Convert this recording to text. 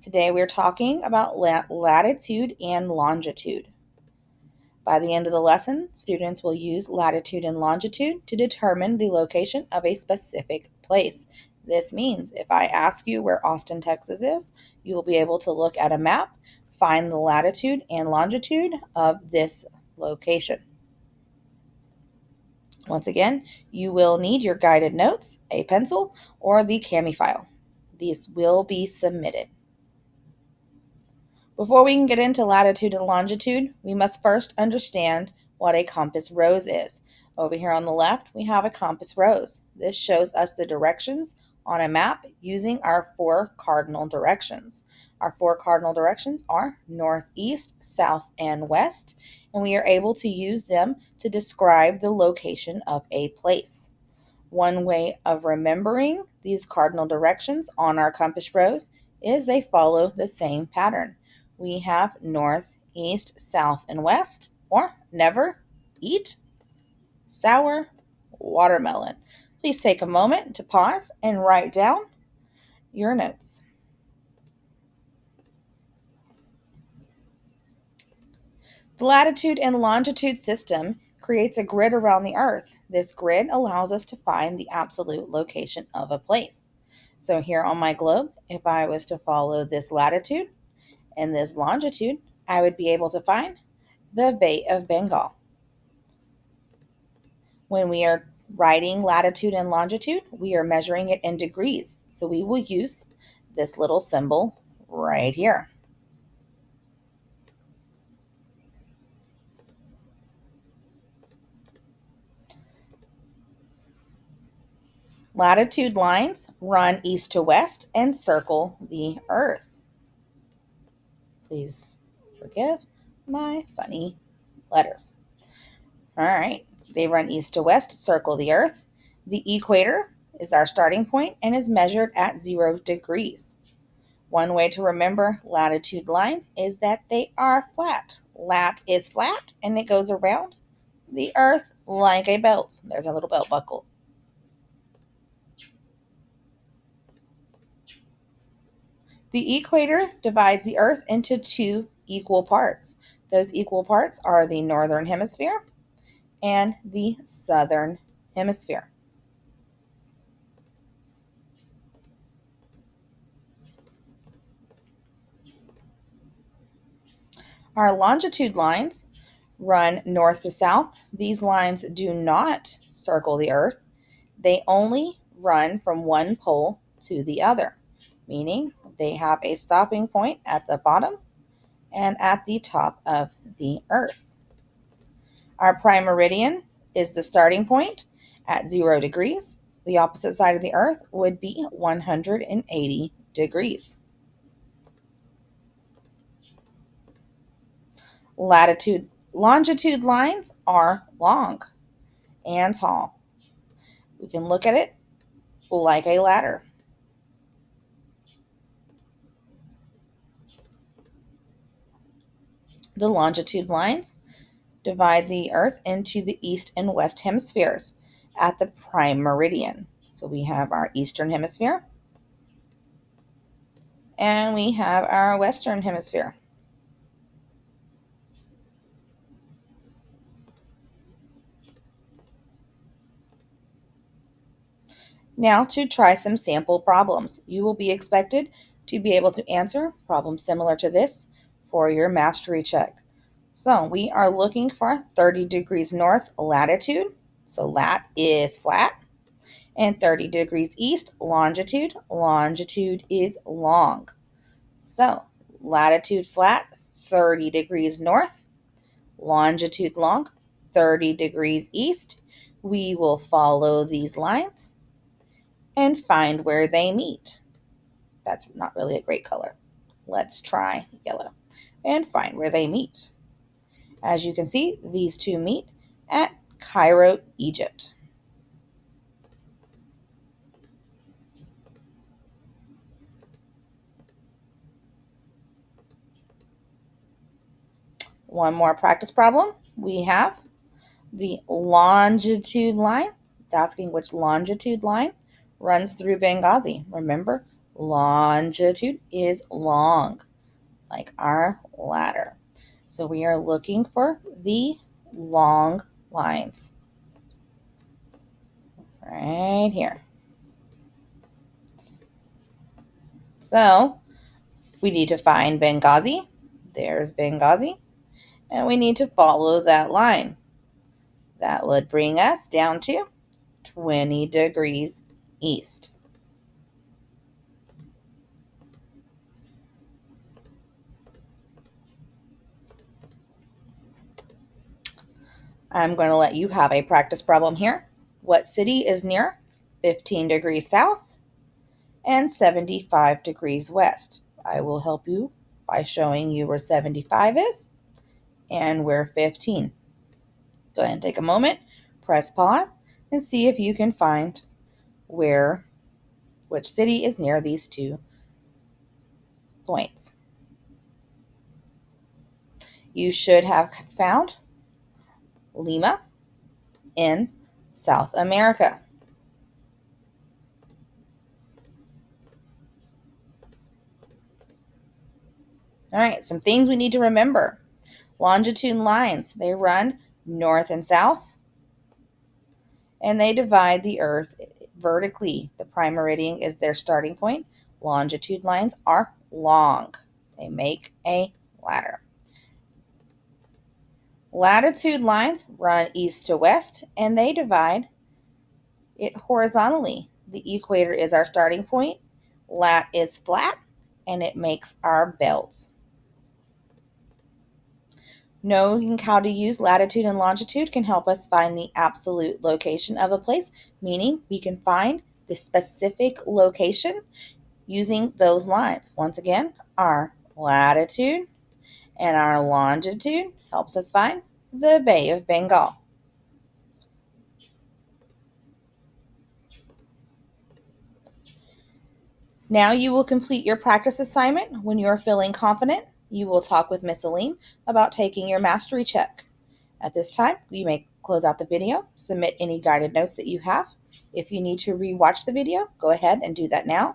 Today we're talking about latitude and longitude. By the end of the lesson, students will use latitude and longitude to determine the location of a specific place. This means if I ask you where Austin, Texas is, you will be able to look at a map, find the latitude and longitude of this location. Once again, you will need your guided notes, a pencil, or the Cami file. These will be submitted. Before we can get into latitude and longitude, we must first understand what a compass rose is. Over here on the left, we have a compass rose. This shows us the directions on a map using our 4 cardinal directions. Our 4 cardinal directions are north, east, south, and west, and we are able to use them to describe the location of a place. One way of remembering these cardinal directions on our compass rose is they follow the same pattern. We have north, east, south, and west, or never eat sour watermelon. Please take a moment to pause and write down your notes. The latitude and longitude system creates a grid around the Earth. This grid allows us to find the absolute location of a place. So here on my globe, if I was to follow this latitude and this longitude, I would be able to find the Bay of Bengal. When we are writing latitude and longitude, we are measuring it in degrees. So we will use this little symbol right here. Latitude lines run east to west and circle the Earth. Please forgive my funny letters. All right, they run east to west, circle the Earth. The equator is our starting point and is measured at 0 degrees. One way to remember latitude lines is that they are flat. Lat is flat and it goes around the Earth like a belt. There's a little belt buckle. The equator divides the Earth into 2 equal parts. Those equal parts are the northern hemisphere and the southern hemisphere. Our longitude lines run north to south. These lines do not circle the Earth. They only run from one pole to the other, meaning they have a stopping point at the bottom and at the top of the Earth. Our prime meridian is the starting point at 0 degrees. The opposite side of the Earth would be 180 degrees. Longitude lines are long and tall. We can look at it like a ladder. The longitude lines divide the Earth into the east and west hemispheres at the prime meridian. So we have our eastern hemisphere and we have our western hemisphere. Now to try some sample problems. You will be expected to be able to answer problems similar to this for your mastery check. So we are looking for 30 degrees north latitude. So lat is flat. And 30 degrees east longitude. Longitude is long. So latitude flat, 30 degrees north. Longitude long, 30 degrees east. We will follow these lines and find where they meet. That's not really a great color. Let's try yellow and find where they meet. As you can see, these two meet at Cairo, Egypt. One more practice problem. We have the longitude line. It's asking which longitude line runs through Benghazi. Remember, Longitude is long, like our ladder. So we are looking for the long lines right here. So we need to find Benghazi. There's Benghazi. And we need to follow that line. That would bring us down to 20 degrees east. I'm going to let you have a practice problem here. What city is near 15 degrees south and 75 degrees west? I will help you by showing you where 75 is and where 15. Go ahead and take a moment, press pause, and see if you can find which city is near these 2 points. You should have found Lima in South America. All right, some things we need to remember. Longitude lines, they run north and south, and they divide the earth vertically. The prime meridian is their starting point. Longitude lines are long. They make a ladder. Latitude lines run east to west, and they divide it horizontally. The equator is our starting point. Lat is flat, and it makes our belts. Knowing how to use latitude and longitude can help us find the absolute location of a place, meaning we can find the specific location using those lines. Once again, our latitude and our longitude helps us find the Bay of Bengal. Now you will complete your practice assignment. When you are feeling confident, you will talk with Miss Alim about taking your mastery check. At this time, you may close out the video, submit any guided notes that you have. If you need to rewatch the video, go ahead and do that now.